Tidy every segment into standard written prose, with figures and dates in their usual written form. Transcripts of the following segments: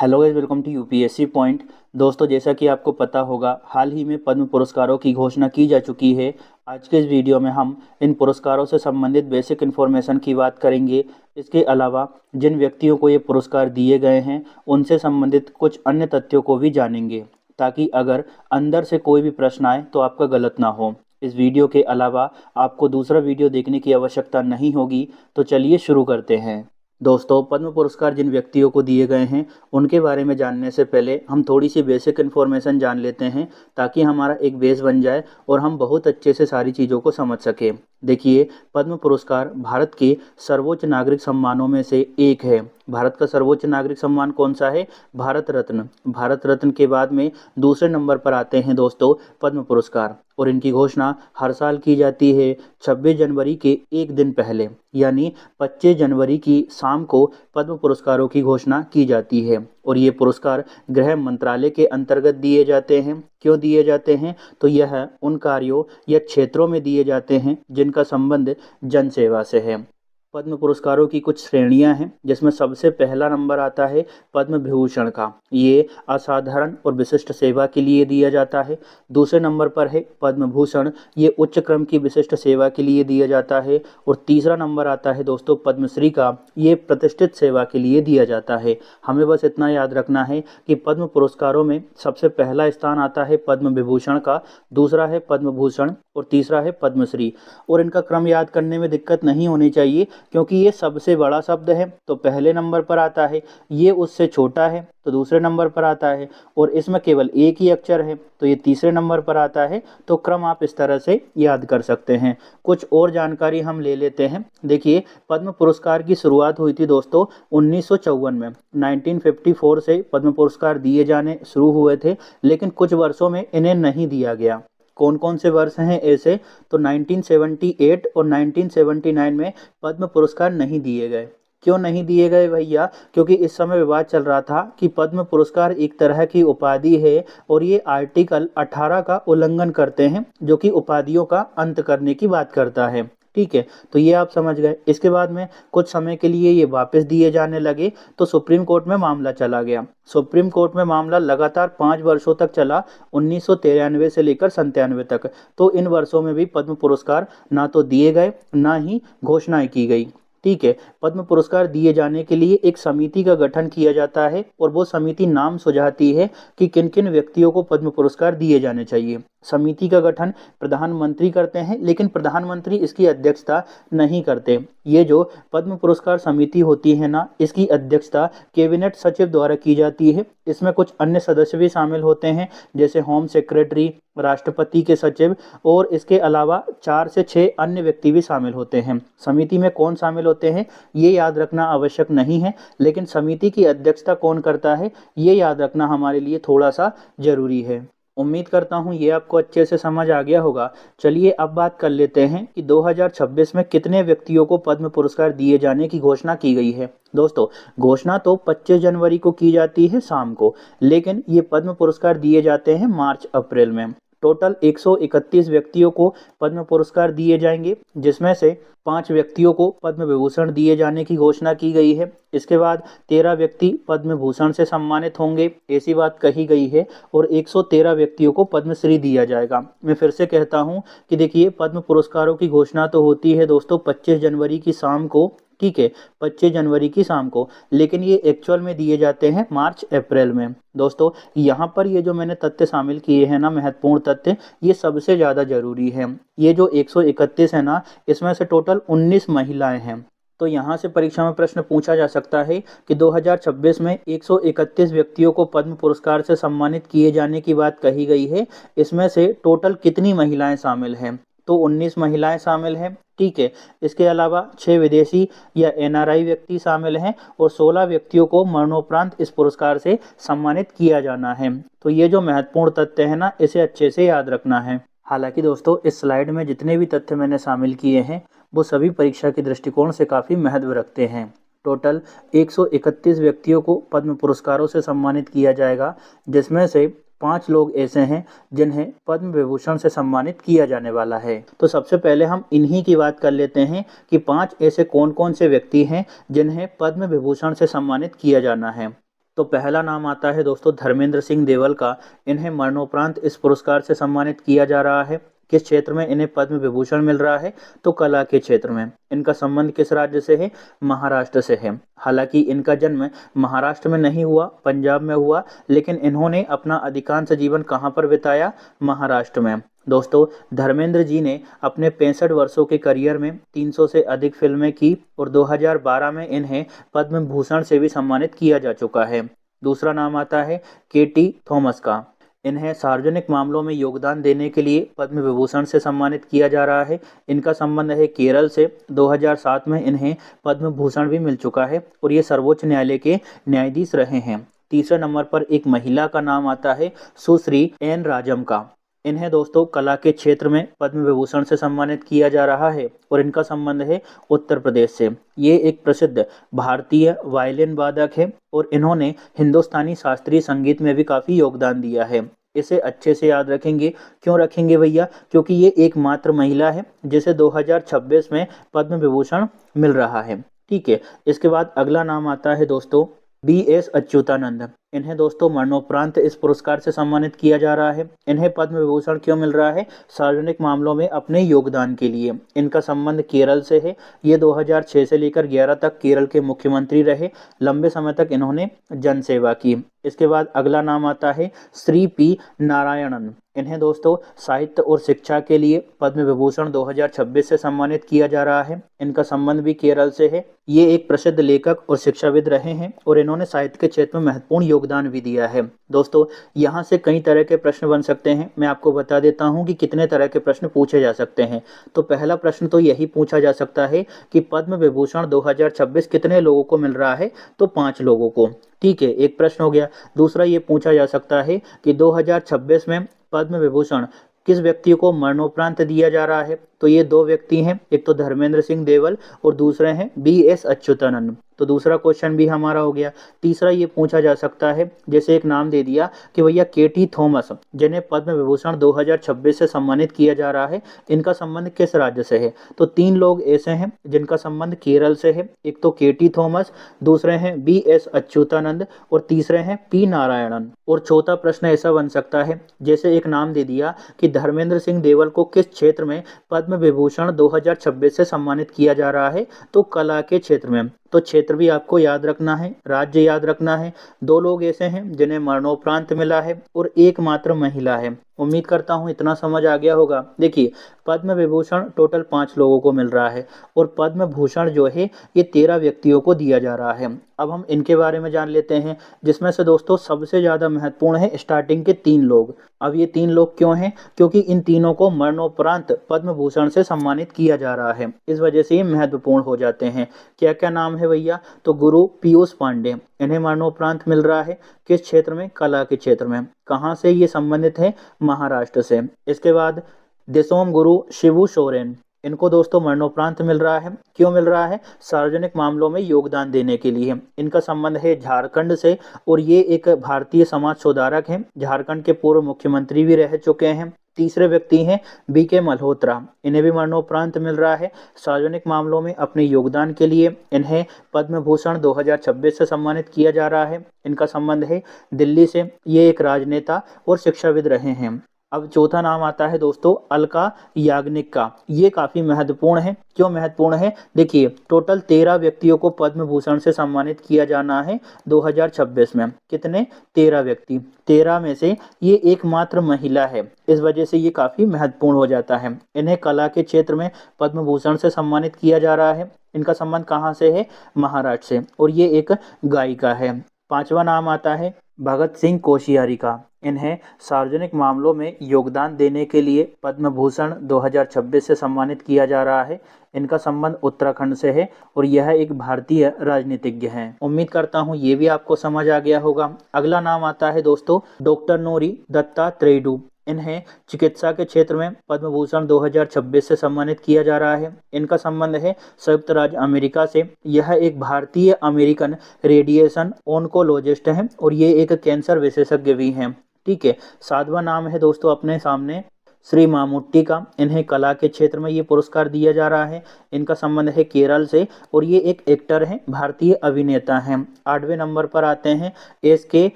Hello guys, welcome to UPSC point. दोस्तों, जैसा कि आपको पता होगा, हाल ही में पद्म पुरस्कारों की घोषणा की जा चुकी है। आज के इस वीडियो में हम इन पुरस्कारों से संबंधित बेसिक इन्फॉर्मेशन की बात करेंगे। इसके अलावा जिन व्यक्तियों को ये पुरस्कार दिए गए हैं उनसे संबंधित कुछ अन्य तथ्यों को भी जानेंगे, ताकि अगर अंदर से कोई भी प्रश्न आए तो आपका गलत ना हो। इस वीडियो के अलावा आपको दूसरा वीडियो देखने की आवश्यकता नहीं होगी। तो चलिए शुरू करते हैं। दोस्तों, पद्म पुरस्कार जिन व्यक्तियों को दिए गए हैं उनके बारे में जानने से पहले हम थोड़ी सी बेसिक इन्फॉर्मेशन जान लेते हैं, ताकि हमारा एक बेस बन जाए और हम बहुत अच्छे से सारी चीज़ों को समझ सकें। देखिए, पद्म पुरस्कार भारत के सर्वोच्च नागरिक सम्मानों में से एक है। भारत का सर्वोच्च नागरिक सम्मान कौन सा है? भारत रत्न। भारत रत्न के बाद में दूसरे नंबर पर आते हैं दोस्तों पद्म पुरस्कार, और इनकी घोषणा हर साल की जाती है 26 जनवरी के एक दिन पहले, यानी 25 जनवरी की शाम को पद्म पुरस्कारों की घोषणा की जाती है। और ये पुरस्कार गृह मंत्रालय के अंतर्गत दिए जाते हैं। क्यों दिए जाते हैं? तो यह उन कार्यों या क्षेत्रों में दिए जाते हैं जिनका संबंध जन सेवा से है। पद्म पुरस्कारों की कुछ श्रेणियां हैं, जिसमें सबसे पहला नंबर आता है पद्म विभूषण का। ये असाधारण और विशिष्ट सेवा के लिए दिया जाता है। दूसरे नंबर पर है पद्म भूषण, ये उच्च क्रम की विशिष्ट सेवा के लिए दिया जाता है। और तीसरा नंबर आता है दोस्तों पद्मश्री का, ये प्रतिष्ठित सेवा के लिए दिया जाता है। हमें बस इतना याद रखना है कि पद्म पुरस्कारों में सबसे पहला स्थान आता है पद्म विभूषण का, दूसरा है पद्म भूषण और तीसरा है पद्मश्री। और इनका क्रम याद करने में दिक्कत नहीं होनी चाहिए, क्योंकि ये सबसे बड़ा शब्द है तो पहले नंबर पर आता है, ये उससे छोटा है तो दूसरे नंबर पर आता है, और इसमें केवल एक ही अक्षर है तो ये तीसरे नंबर पर आता है। तो क्रम आप इस तरह से याद कर सकते हैं। कुछ और जानकारी हम ले लेते हैं। देखिए, पद्म पुरस्कार की शुरुआत हुई थी दोस्तों 1954 में। 1954 से पद्म पुरस्कार दिए जाने शुरू हुए थे, लेकिन कुछ वर्षों में इन्हें नहीं दिया गया। कौन कौन से वर्ष हैं ऐसे? तो 1978 और 1979 में पद्म पुरस्कार नहीं दिए गए। क्यों नहीं दिए गए भैया? क्योंकि इस समय विवाद चल रहा था कि पद्म पुरस्कार एक तरह की उपाधि है और ये आर्टिकल 18 का उल्लंघन करते हैं, जो कि उपाधियों का अंत करने की बात करता है। ठीक है, तो ये आप समझ गए। इसके बाद में कुछ समय के लिए ये वापस दिए जाने लगे, तो सुप्रीम कोर्ट में मामला चला गया। सुप्रीम कोर्ट में मामला लगातार 5 वर्षों तक चला, 1993 से लेकर 97 तक। तो इन वर्षों में भी पद्म पुरस्कार ना तो दिए गए, ना ही घोषणाएं की गई। ठीक है, पद्म पुरस्कार दिए जाने के लिए एक समिति का गठन किया जाता है, और वो समिति नाम सुझाती है कि किन किन व्यक्तियों को पद्म पुरस्कार दिए जाने चाहिए। समिति का गठन प्रधानमंत्री करते हैं, लेकिन प्रधानमंत्री इसकी अध्यक्षता नहीं करते। ये जो पद्म पुरस्कार समिति होती है ना, इसकी अध्यक्षता कैबिनेट सचिव द्वारा की जाती है। इसमें कुछ अन्य सदस्य भी शामिल होते हैं, जैसे होम सेक्रेटरी, राष्ट्रपति के सचिव, और इसके अलावा 4 से 6 अन्य व्यक्ति भी शामिल होते हैं। समिति में कौन शामिल होते हैं ये याद रखना आवश्यक नहीं है, लेकिन समिति की अध्यक्षता कौन करता है ये याद रखना हमारे लिए थोड़ा सा जरूरी है। उम्मीद करता हूँ ये आपको अच्छे से समझ आ गया होगा। चलिए अब बात कर लेते हैं कि 2026 में कितने व्यक्तियों को पद्म पुरस्कार दिए जाने की घोषणा की गई है। दोस्तों, घोषणा तो 25 जनवरी को की जाती है शाम को, लेकिन ये पद्म पुरस्कार दिए जाते हैं मार्च अप्रैल में। टोटल 131 व्यक्तियों को पद्म पुरस्कार दिए जाएंगे, जिसमें से 5 व्यक्तियों को पद्म विभूषण दिए जाने की घोषणा की गई है। इसके बाद 13 व्यक्ति पद्म भूषण से सम्मानित होंगे, ऐसी बात कही गई है। और 113 व्यक्तियों को पद्मश्री दिया जाएगा। मैं फिर से कहता हूं कि देखिए, पद्म पुरस्कारों की घोषणा तो होती है दोस्तों 25 जनवरी की शाम को। ठीक है, 25 जनवरी की शाम को, लेकिन ये एक्चुअल में दिए जाते हैं मार्च अप्रैल में। दोस्तों, यहाँ पर ये जो मैंने तथ्य शामिल किए हैं ना, महत्वपूर्ण तथ्य, ये सबसे ज़्यादा जरूरी है। ये जो 131 है ना, इसमें से टोटल 19 महिलाएं हैं। तो यहाँ से परीक्षा में प्रश्न पूछा जा सकता है कि 2026 में 131 व्यक्तियों को पद्म पुरस्कार से सम्मानित किए जाने की बात कही गई है, इसमें से टोटल कितनी महिलाएं शामिल हैं? तो 19 महिलाएं शामिल हैं। ठीक है, इसके अलावा 6 विदेशी या एनआरआई व्यक्ति शामिल हैं, और 16 व्यक्तियों को मरणोपरांत इस पुरस्कार से सम्मानित किया जाना है। तो ये जो महत्वपूर्ण तथ्य है ना, इसे अच्छे से याद रखना है। हालांकि दोस्तों, इस स्लाइड में जितने भी तथ्य मैंने शामिल किए हैं वो सभी परीक्षा के दृष्टिकोण से काफ़ी महत्व रखते हैं। टोटल 131 व्यक्तियों को पद्म पुरस्कारों से सम्मानित किया जाएगा, जिसमें से 5 लोग ऐसे हैं जिन्हें पद्म विभूषण से सम्मानित किया जाने वाला है। तो सबसे पहले हम इन्हीं की बात कर लेते हैं कि 5 ऐसे कौन कौन से व्यक्ति हैं जिन्हें पद्म विभूषण से सम्मानित किया जाना है। तो पहला नाम आता है दोस्तों धर्मेंद्र सिंह देवल का। इन्हें मरणोपरांत इस पुरस्कार से सम्मानित किया जा रहा है। किस क्षेत्र में इन्हें पद्म विभूषण मिल रहा है? तो कला के क्षेत्र में। इनका संबंध किस राज्य से है? महाराष्ट्र से है। हालांकि इनका जन्म महाराष्ट्र में नहीं हुआ, पंजाब में हुआ, लेकिन इन्होंने अपना अधिकांश जीवन कहाँ पर बिताया? महाराष्ट्र में। दोस्तों धर्मेंद्र जी ने अपने 65 वर्षों के करियर में 300 से अधिक फिल्में की और 2012 में इन्हें पद्म भूषण से भी सम्मानित किया जा चुका है। दूसरा नाम आता है केटी थॉमस का। इन्हें सार्वजनिक मामलों में योगदान देने के लिए पद्म विभूषण से सम्मानित किया जा रहा है। इनका संबंध है केरल से। 2007 में इन्हें पद्म भूषण भी मिल चुका है और ये सर्वोच्च न्यायालय के न्यायाधीश रहे हैं। तीसरे नंबर पर एक महिला का नाम आता है सुश्री एन राजम का। इन्हें दोस्तों कला के क्षेत्र में पद्म विभूषण से सम्मानित किया जा रहा है और इनका संबंध है उत्तर प्रदेश से। ये एक प्रसिद्ध भारतीय वायलिन वादक है और इन्होंने हिंदुस्तानी शास्त्रीय संगीत में भी काफ़ी योगदान दिया है। इसे अच्छे से याद रखेंगे। क्यों रखेंगे भैया? क्योंकि ये एकमात्र महिला है जिसे 2026 में पद्म विभूषण मिल रहा है। ठीक है, इसके बाद अगला नाम आता है दोस्तों BS अच्युतानंद। इन्हें दोस्तों मरणोपरांत इस पुरस्कार से सम्मानित किया जा रहा है। इन्हें पद्म विभूषण क्यों मिल रहा है? सार्वजनिक मामलों में अपने योगदान के लिए। इनका संबंध केरल से है। ये 2006 से लेकर 11 तक केरल के मुख्यमंत्री रहे। लंबे समय तक इन्होंने जनसेवा की। इसके बाद अगला नाम आता है श्री P नारायणन। इन्हें दोस्तों साहित्य और शिक्षा के लिए पद्म विभूषण 2026 से सम्मानित किया जा रहा है। इनका संबंध भी केरल से है। ये एक प्रसिद्ध लेखक और शिक्षाविद रहे हैं और इन्होंने साहित्य के क्षेत्र में महत्वपूर्ण योगदान भी दिया है। दोस्तों यहाँ से कई तरह के प्रश्न बन सकते हैं। मैं आपको बता देता हूँ कि कितने तरह के प्रश्न पूछे जा सकते हैं। तो पहला प्रश्न तो यही पूछा जा सकता है कि पद्म विभूषण 2026 कितने लोगों को मिल रहा है? तो 5 लोगों को। ठीक है, एक प्रश्न हो गया। दूसरा ये पूछा जा सकता है कि 2026 में पद्म विभूषण किस व्यक्ति को मरणोपरांत दिया जा रहा है? तो ये 2 व्यक्ति हैं, एक तो धर्मेंद्र सिंह देवल और दूसरे हैं BS अच्युतानंद। तो दूसरा क्वेश्चन भी हमारा हो गया। तीसरा ये पूछा जा सकता है, जैसे एक नाम दे दिया कि भैया केटी थॉमस, जिन्हें पद्म विभूषण 2026 से सम्मानित किया जा रहा है, इनका संबंध किस राज्य से है? तो 3 लोग ऐसे हैं जिनका संबंध केरल से है। एक तो केटी थॉमस, दूसरे हैं BS अच्युतानंद और तीसरे हैं P नारायणन। और चौथा प्रश्न ऐसा बन सकता है, जैसे एक नाम दे दिया कि धर्मेंद्र सिंह देवल को किस क्षेत्र में पद्म विभूषण 2026 से सम्मानित किया जा रहा है? तो कला के क्षेत्र में। तो क्षेत्र भी आपको याद रखना है, राज्य याद रखना है। 2 लोग ऐसे हैं जिन्हें मरणोपरांत मिला है और एकमात्र महिला है। उम्मीद करता हूँ इतना समझ आ गया होगा। देखिए पद्म विभूषण टोटल 5 लोगों को मिल रहा है और पद्म भूषण जो है ये 13 व्यक्तियों को दिया जा रहा है। अब हम इनके बारे में जान लेते हैं, जिसमें से दोस्तों सबसे ज़्यादा महत्वपूर्ण है स्टार्टिंग के 3 लोग। अब ये 3 लोग क्यों हैं? क्योंकि इन तीनों को मरणोपरांत पद्म भूषण से सम्मानित किया जा रहा है, इस वजह से ये महत्वपूर्ण हो जाते हैं। क्या क्या नाम है भैया? तो गुरु पीयूष पांडे, इन्हें मरणोपरांत मिल रहा है। किस क्षेत्र में? कला के क्षेत्र में। कहाँ से ये संबंधित है? महाराष्ट्र से। इसके बाद देशोम गुरु शिबू सोरेन, इनको दोस्तों मरणोपरांत मिल रहा है। क्यों मिल रहा है? सार्वजनिक मामलों में योगदान देने के लिए। इनका संबंध है झारखंड से और ये एक भारतीय समाज सुधारक हैं। झारखंड के पूर्व मुख्यमंत्री भी रह चुके हैं। तीसरे व्यक्ति हैं BK मल्होत्रा, इन्हें भी मरणोपरांत मिल रहा है सार्वजनिक मामलों में अपने योगदान के लिए। इन्हें पद्म भूषण 2026 से सम्मानित किया जा रहा है। इनका संबंध है दिल्ली से। ये एक राजनेता और शिक्षाविद रहे हैं। अब चौथा नाम आता है दोस्तों अलका याग्निक का। ये काफ़ी महत्वपूर्ण है। क्यों महत्वपूर्ण है? देखिए टोटल 13 व्यक्तियों को पद्म भूषण से सम्मानित किया जाना है 2026 में। कितने? 13 व्यक्ति। 13 में से ये एकमात्र महिला है, इस वजह से ये काफ़ी महत्वपूर्ण हो जाता है। इन्हें कला के क्षेत्र में पद्म भूषण से सम्मानित किया जा रहा है। इनका संबंध कहाँ से है? महाराष्ट्र से, और ये एक गायिका है। 5वां नाम आता है भगत सिंह कोश्यारी का। इन्हें सार्वजनिक मामलों में योगदान देने के लिए पद्म भूषण 2026 से सम्मानित किया जा रहा है। इनका संबंध उत्तराखंड से है और यह एक भारतीय राजनीतिज्ञ हैं। उम्मीद करता हूँ ये भी आपको समझ आ गया होगा। अगला नाम आता है दोस्तों डॉक्टर नोरी दत्तात्रेय। इन्हें चिकित्सा के क्षेत्र में पद्म भूषण 2026 से सम्मानित किया जा रहा है। इनका संबंध है संयुक्त राज्य अमेरिका से। यह एक भारतीय अमेरिकन रेडिएशन ओनकोलॉजिस्ट हैं और ये एक कैंसर विशेषज्ञ भी हैं। ठीक है। 7वां नाम है दोस्तों अपने सामने श्री मामूट्टी का। इन्हें कला के क्षेत्र में ये पुरस्कार दिया जा रहा है। इनका संबंध है केरल से और ये एक एक्टर हैं, भारतीय अभिनेता हैं। 8वें नंबर पर आते हैं एस.के.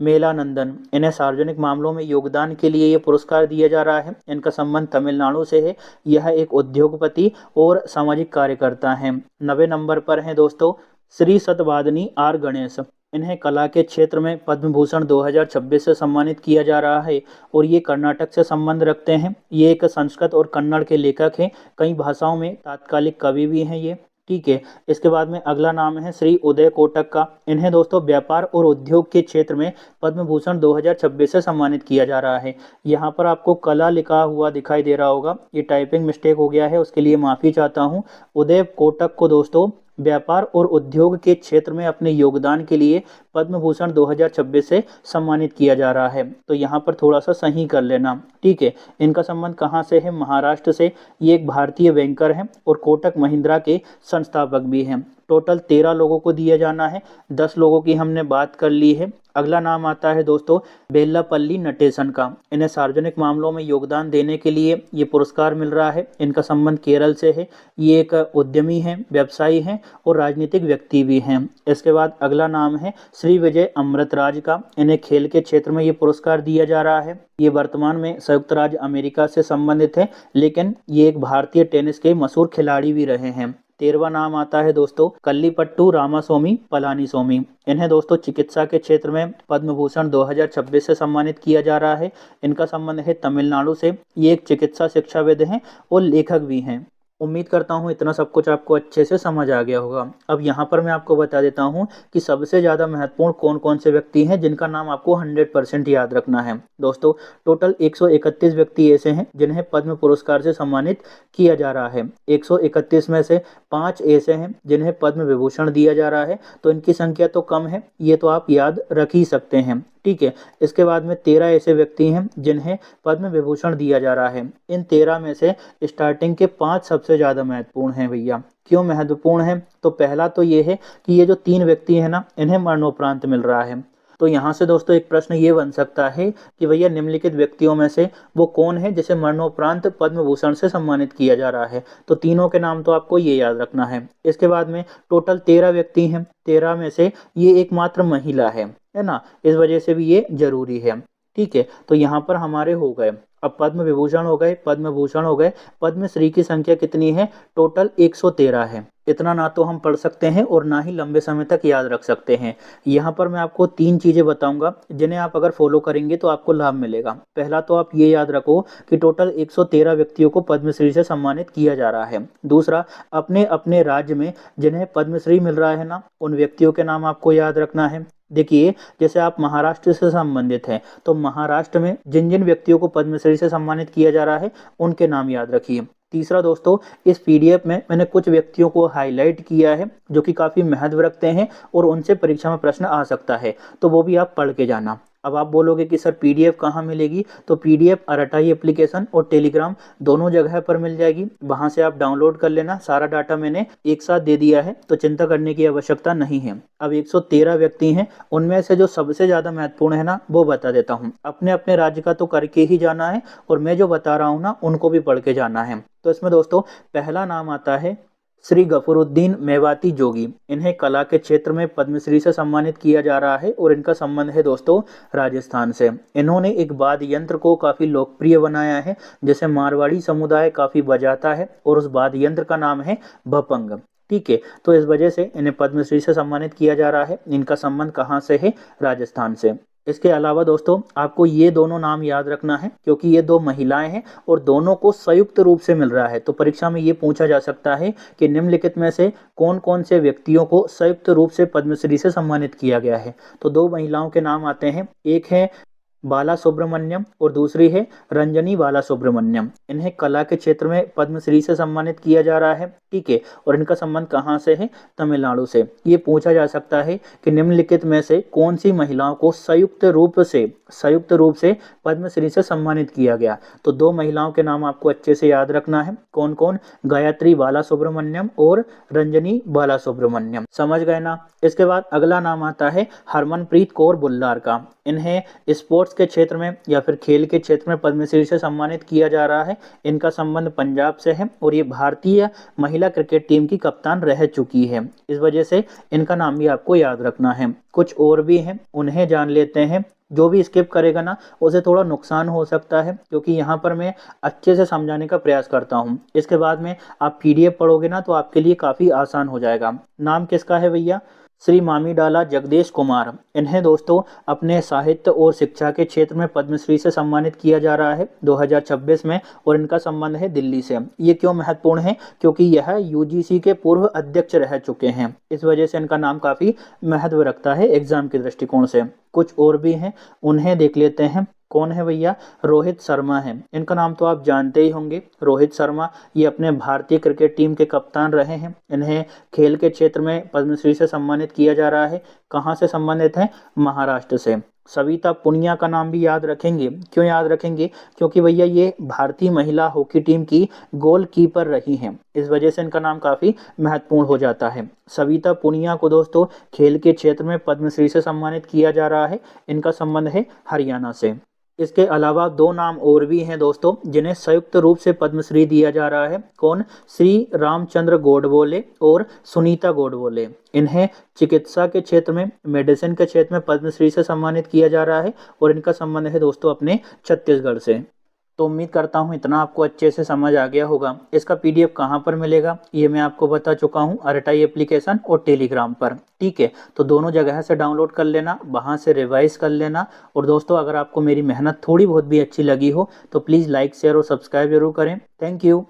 मेलानंदन। इन्हें सार्वजनिक मामलों में योगदान के लिए ये पुरस्कार दिया जा रहा है। इनका संबंध तमिलनाडु से है। यह एक उद्योगपति और सामाजिक कार्यकर्ता हैं। 9वें नंबर पर हैं दोस्तों श्री सतवादनी आर गणेश। इन्हें कला के क्षेत्र में पद्म भूषण 2026 से सम्मानित किया जा रहा है और ये कर्नाटक से संबंध रखते हैं। ये एक संस्कृत और कन्नड़ के लेखक हैं, कई भाषाओं में तात्कालिक कवि भी हैं ये। ठीक है, इसके बाद में अगला नाम है श्री उदय कोटक का। इन्हें दोस्तों व्यापार और उद्योग के क्षेत्र में पद्म भूषण 2026 से सम्मानित किया जा रहा है। यहाँ पर आपको कला लिखा हुआ दिखाई दे रहा होगा, ये टाइपिंग मिस्टेक हो गया है, उसके लिए माफ़ी चाहता हूँ। उदय कोटक को दोस्तों व्यापार और उद्योग के क्षेत्र में अपने योगदान के लिए पद्म भूषण 2026 से सम्मानित किया जा रहा है। तो यहाँ पर थोड़ा सा सही कर लेना। ठीक है, इनका संबंध कहाँ से है? महाराष्ट्र से। ये एक भारतीय बैंकर हैं और कोटक महिंद्रा के संस्थापक भी हैं। टोटल 13 लोगों को दिया जाना है, 10 लोगों की हमने बात कर ली है। अगला नाम आता है दोस्तों बेल्लापल्ली नटेशन का। इन्हें सार्वजनिक मामलों में योगदान देने के लिए ये पुरस्कार मिल रहा है। इनका संबंध केरल से है। ये एक उद्यमी हैं, व्यवसायी हैं और राजनीतिक व्यक्ति भी हैं। इसके बाद अगला नाम है श्री विजय अमृतराज का। इन्हें खेल के क्षेत्र में ये पुरस्कार दिया जा रहा है। ये वर्तमान में संयुक्त राज्य अमेरिका से संबंधित है, लेकिन ये एक भारतीय टेनिस के मशहूर खिलाड़ी भी रहे हैं। 13वां नाम आता है दोस्तों कल्लीपट्टू रामास्वामी पलानीस्वामी। इन्हें दोस्तों चिकित्सा के क्षेत्र में पद्म भूषण 2026 से सम्मानित किया जा रहा है। इनका संबंध है तमिलनाडु से। ये एक चिकित्सा शिक्षाविद हैं और लेखक भी हैं। उम्मीद करता हूँ इतना सब कुछ आपको अच्छे से समझ आ गया होगा। अब यहाँ पर मैं आपको बता देता हूँ कि सबसे ज़्यादा महत्वपूर्ण कौन कौन से व्यक्ति हैं जिनका नाम आपको 100% याद रखना है। दोस्तों टोटल 131 व्यक्ति ऐसे हैं जिन्हें पद्म पुरस्कार से सम्मानित किया जा रहा है। 131 में से 5 ऐसे हैं जिन्हें पद्म विभूषण दिया जा रहा है। तो इनकी संख्या तो कम है, ये तो आप याद रख ही सकते हैं। ठीक है, इसके बाद में 13 ऐसे व्यक्ति हैं जिन्हें पद्म विभूषण दिया जा रहा है। इन 13 में से स्टार्टिंग के 5 सबसे ज़्यादा महत्वपूर्ण हैं भैया। क्यों महत्वपूर्ण है? तो पहला तो ये है कि ये जो 3 व्यक्ति हैं ना, इन्हें मरणोपरांत मिल रहा है। तो यहाँ से दोस्तों एक प्रश्न ये बन सकता है कि भैया निम्नलिखित व्यक्तियों में से वो कौन है जिसे मरणोपरांत पद्म भूषण से सम्मानित किया जा रहा है? तो तीनों के नाम तो आपको ये याद रखना है। इसके बाद में टोटल 13 व्यक्ति हैं, 13 में से ये एकमात्र महिला है ना, इस वजह से भी ये जरूरी है। ठीक है, तो यहाँ पर हमारे हो गए। अब पद्म विभूषण हो गए, पद्म भूषण हो गए, पद्मश्री की संख्या कितनी है? टोटल 113 है। इतना ना तो हम पढ़ सकते हैं और ना ही लंबे समय तक याद रख सकते हैं। यहाँ पर मैं आपको 3 चीज़ें बताऊंगा जिन्हें आप अगर फॉलो करेंगे तो आपको लाभ मिलेगा। पहला तो आप ये याद रखो कि टोटल 113 व्यक्तियों को पद्मश्री से सम्मानित किया जा रहा है। दूसरा, अपने अपने राज्य में जिन्हें पद्मश्री मिल रहा है ना, उन व्यक्तियों के नाम आपको याद रखना है। देखिए, जैसे आप महाराष्ट्र से संबंधित हैं तो महाराष्ट्र में जिन जिन व्यक्तियों को पद्मश्री से सम्मानित किया जा रहा है उनके नाम याद रखिए। तीसरा दोस्तों, इस पीडीएफ में मैंने कुछ व्यक्तियों को हाईलाइट किया है जो कि काफ़ी महत्व रखते हैं और उनसे परीक्षा में प्रश्न आ सकता है, तो वो भी आप पढ़ के जाना। अब आप बोलोगे कि सर पीडीएफ कहाँ मिलेगी? तो पीडीएफ अरटाई एप्लीकेशन और टेलीग्राम दोनों जगह पर मिल जाएगी, वहाँ से आप डाउनलोड कर लेना। सारा डाटा मैंने एक साथ दे दिया है, तो चिंता करने की आवश्यकता नहीं है। अब 113 व्यक्ति हैं, उनमें से जो सबसे ज़्यादा महत्वपूर्ण है ना, वो बता देता हूँ। अपने अपने राज्य का तो करके ही जाना है और मैं जो बता रहा हूँ ना, उनको भी पढ़ के जाना है। तो इसमें दोस्तों पहला नाम आता है श्री गफरुद्दीन मेवाती जोगी। इन्हें कला के क्षेत्र में पद्मश्री से सम्मानित किया जा रहा है और इनका संबंध है दोस्तों राजस्थान से। इन्होंने एक वाद्य यंत्र को काफ़ी लोकप्रिय बनाया है, जैसे मारवाड़ी समुदाय काफ़ी बजाता है, और उस वाद्य यंत्र का नाम है भपंग। ठीक है, तो इस वजह से इन्हें पद्मश्री से सम्मानित किया जा रहा है। इनका संबंध कहाँ से है? राजस्थान से। इसके अलावा दोस्तों आपको ये दोनों नाम याद रखना है क्योंकि ये 2 महिलाएं हैं और दोनों को संयुक्त रूप से मिल रहा है। तो परीक्षा में ये पूछा जा सकता है कि निम्नलिखित में से कौन कौन से व्यक्तियों को संयुक्त रूप से पद्मश्री से सम्मानित किया गया है? तो 2 महिलाओं के नाम आते हैं, एक है बाला सुब्रमण्यम और दूसरी है रंजनी बाला सुब्रमण्यम। इन्हें कला के क्षेत्र में पद्मश्री से सम्मानित किया जा रहा है। ठीक है, और इनका संबंध कहाँ से है? तमिलनाडु से। ये पूछा जा सकता है कि निम्नलिखित में से कौन सी महिलाओं को संयुक्त रूप से पद्मश्री से सम्मानित किया गया? तो 2 महिलाओं के नाम आपको अच्छे से याद रखना है। कौन कौन? गायत्री बाला सुब्रमण्यम और रंजनी बाला सुब्रमण्यम। समझ गए ना? इसके बाद अगला नाम आता है हरमनप्रीत कौर बुल्लार का। इन्हें स्पोर्ट्स के क्षेत्र में या फिर खेल के क्षेत्र में पद्मश्री से सम्मानित किया जा रहा है। इनका संबंध पंजाब से है और ये भारतीय महिला क्रिकेट टीम की कप्तान रह चुकी है। इस वजह से इनका नाम भी आपको याद रखना है। कुछ और भी हैं, उन्हें जान लेते हैं। जो भी स्किप करेगा ना उसे थोड़ा नुकसान हो सकता है, क्योंकि यहाँ पर मैं अच्छे से समझाने का प्रयास करता हूँ। इसके बाद में आप पीडीएफ पढ़ोगे ना तो आपके लिए काफ़ी आसान हो जाएगा। नाम किसका है भैया? श्री मामीडाला जगदीश कुमार। इन्हें दोस्तों अपने साहित्य और शिक्षा के क्षेत्र में पद्मश्री से सम्मानित किया जा रहा है 2026 में, और इनका संबंध है दिल्ली से। ये क्यों महत्वपूर्ण है? क्योंकि यह यूजीसी के पूर्व अध्यक्ष रह चुके हैं। इस वजह से इनका नाम काफ़ी महत्व रखता है एग्जाम के दृष्टिकोण से। कुछ और भी हैं, उन्हें देख लेते हैं। कौन है भैया? रोहित शर्मा है। इनका नाम तो आप जानते ही होंगे। रोहित शर्मा ये अपने भारतीय क्रिकेट टीम के कप्तान रहे हैं। इन्हें खेल के क्षेत्र में पद्मश्री से सम्मानित किया जा रहा है। कहाँ से संबंधित है? महाराष्ट्र से। सविता पुनिया का नाम भी याद रखेंगे। क्यों याद रखेंगे? क्योंकि भैया ये भारतीय महिला हॉकी टीम की गोलकीपर रही हैं। इस वजह से इनका नाम काफ़ी महत्वपूर्ण हो जाता है। सविता पुनिया को दोस्तों खेल के क्षेत्र में पद्मश्री से सम्मानित किया जा रहा है। इनका संबंध है हरियाणा से। इसके अलावा दो नाम और भी हैं दोस्तों जिन्हें संयुक्त रूप से पद्मश्री दिया जा रहा है। कौन? श्री रामचंद्र गोडबोले और सुनीता गोडबोले। इन्हें चिकित्सा के क्षेत्र में, मेडिसिन के क्षेत्र में पद्मश्री से सम्मानित किया जा रहा है और इनका संबंध है दोस्तों अपने छत्तीसगढ़ से। तो उम्मीद करता हूँ इतना आपको अच्छे से समझ आ गया होगा। इसका पीडीएफ कहाँ पर मिलेगा ये मैं आपको बता चुका हूँ, अरटाई एप्लीकेशन और टेलीग्राम पर। ठीक है, तो दोनों जगह से डाउनलोड कर लेना, वहाँ से रिवाइज कर लेना। और दोस्तों अगर आपको मेरी मेहनत थोड़ी बहुत भी अच्छी लगी हो तो प्लीज़ लाइक, शेयर और सब्सक्राइब जरूर करें। Thank you.